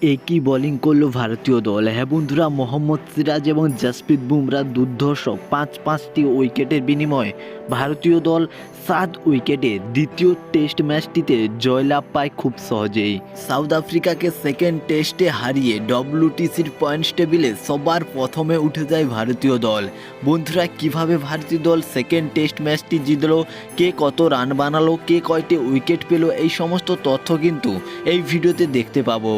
একই বোলিং করলো ভারতীয় দল। হ্যাঁ বন্ধুরা, মোহাম্মদ সিরাজ এবং জাসপ্রীত বুমরা দুর্ধর্ষ পাঁচটি উইকেটের বিনিময়ে ভারতীয় দল 7 উইকেটে দ্বিতীয় টেস্ট ম্যাচটিতে জয়লাভ পায় খুব সহজেই। সাউথ আফ্রিকাকে সেকেন্ড টেস্টে হারিয়ে ডব্লিউটিসির পয়েন্টস টেবিলে সবার প্রথমে উঠে যায় ভারতীয় দল। বন্ধুরা, কিভাবে ভারতীয় দল সেকেন্ড টেস্ট ম্যাচটি জিতলো, কে কত রান বানালো, কে কয়টি উইকেট পেল, এই সমস্ত তথ্য কিন্তু এই ভিডিওতে দেখতে পাবো।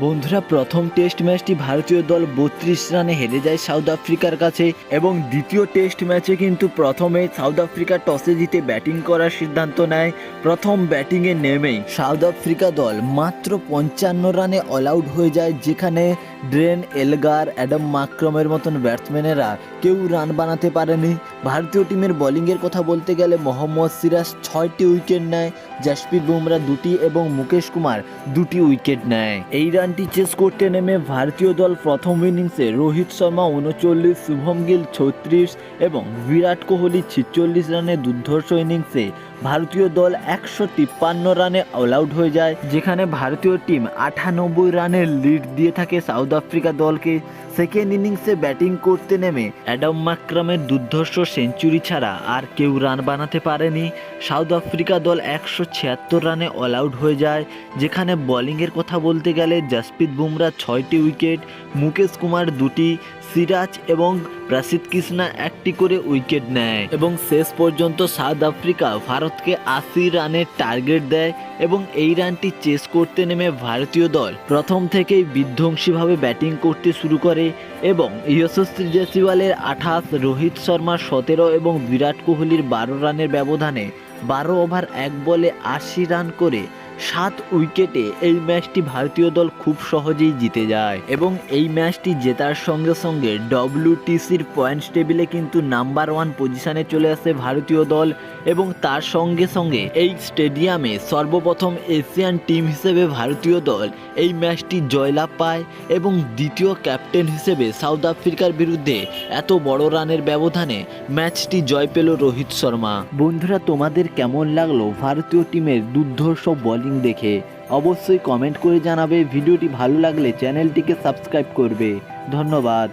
বন্ধুরা, প্রথম টেস্ট ম্যাচটি ভারতীয় দল 32 রানে হেরে যায় সাউথ আফ্রিকার কাছে এবং দ্বিতীয় টেস্ট ম্যাচে কিন্তু প্রথমে সাউথ আফ্রিকা টসে জিতে ব্যাটিং করার সিদ্ধান্ত নেয়। প্রথম ব্যাটিংয়ে নেমেই সাউথ আফ্রিকা দল মাত্র 55 রানে অল আউট হয়ে যায়, যেখানে ড্রেন এলগার, অ্যাডাম মাকক্রমের মতন ব্যাটসম্যানেরা কেউ রান বানাতে পারেনি। ভারতীয় টিমের বোলিংয়ের কথা বলতে গেলে মোহাম্মদ সিরাজ 6টি উইকেট নেয়, জাসপ্রীত বুমরা 2টি এবং মুকেশ কুমার 2টি উইকেট নেয়। এই রানটি চেস করতে নেমে ভারতীয় দল প্রথম ইনিংসে রোহিত শর্মা 39, শুভম গিল 36 এবং বিরাট কোহলি 46 রানে দুর্ধর্ষ ইনিংসে ভারতীয় দল 153 রানে অল আউট হয়ে যায়, যেখানে ভারতীয় টিম 98 রানের লিড দিয়ে থাকে সাউথ আফ্রিকা দলকে। সেকেন্ড ইনিংসে ব্যাটিং করতে নেমে অ্যাডাম মাকক্রামের দুর্ধর্ষ সেঞ্চুরি ছাড়া আর কেউ রান বানাতে পারেনি। সাউথ আফ্রিকা দল 176 রানে অল আউট হয়ে যায়, যেখানে বোলিংয়ের কথা বলতে গেলে জাসপ্রীত বুমরা 6টি উইকেট, মুকেশ কুমার 2টি, সিরাজ এবং প্রসিদ্ধ কৃষ্ণা 1টি করে উইকেট নেয় এবং শেষ পর্যন্ত সাউথ আফ্রিকা ভারতকে 80 রানের টার্গেট দেয় এবং এই রানটি চেস করতে নেমে ভারতীয় দল প্রথম থেকেই বিধ্বংসীভাবে ব্যাটিং করতে শুরু করে এবং যশস্বী জয়সওয়ালের 28, রোহিত শর্মার 17 এবং বিরাট কোহলির 12 রানের ব্যবধানে 12 ওভার 1 বলে 80 রান করে 7 উইকেটে এই ম্যাচটি ভারতীয় দল খুব সহজেই জিতে যায় এবং এই ম্যাচটি জেতার সঙ্গে সঙ্গে ডব্লিউটিসির পয়েন্টস টেবিলে কিন্তু নাম্বার 1 পজিশনে চলে আসে ভারতীয় দল এবং তার সঙ্গে সঙ্গে এই স্টেডিয়ামে সর্বপ্রথম এশিয়ান টিম হিসেবে ভারতীয় দল এই ম্যাচটি জয়লাভ পায় এবং দ্বিতীয় ক্যাপ্টেন হিসেবে সাউথ আফ্রিকার বিরুদ্ধে এত বড় রানের ব্যবধানে ম্যাচটি জয় পেল রোহিত শর্মা। বন্ধুরা, তোমাদের কেমন লাগলো ভারতীয় টিমের দুর্ধর্ষ বোলিং দেখে? অবশ্যই কমেন্ট করে জানাবে। ভিডিওটি ভালো লাগলে চ্যানেলটিকে সাবস্ক্রাইব করবে। ধন্যবাদ।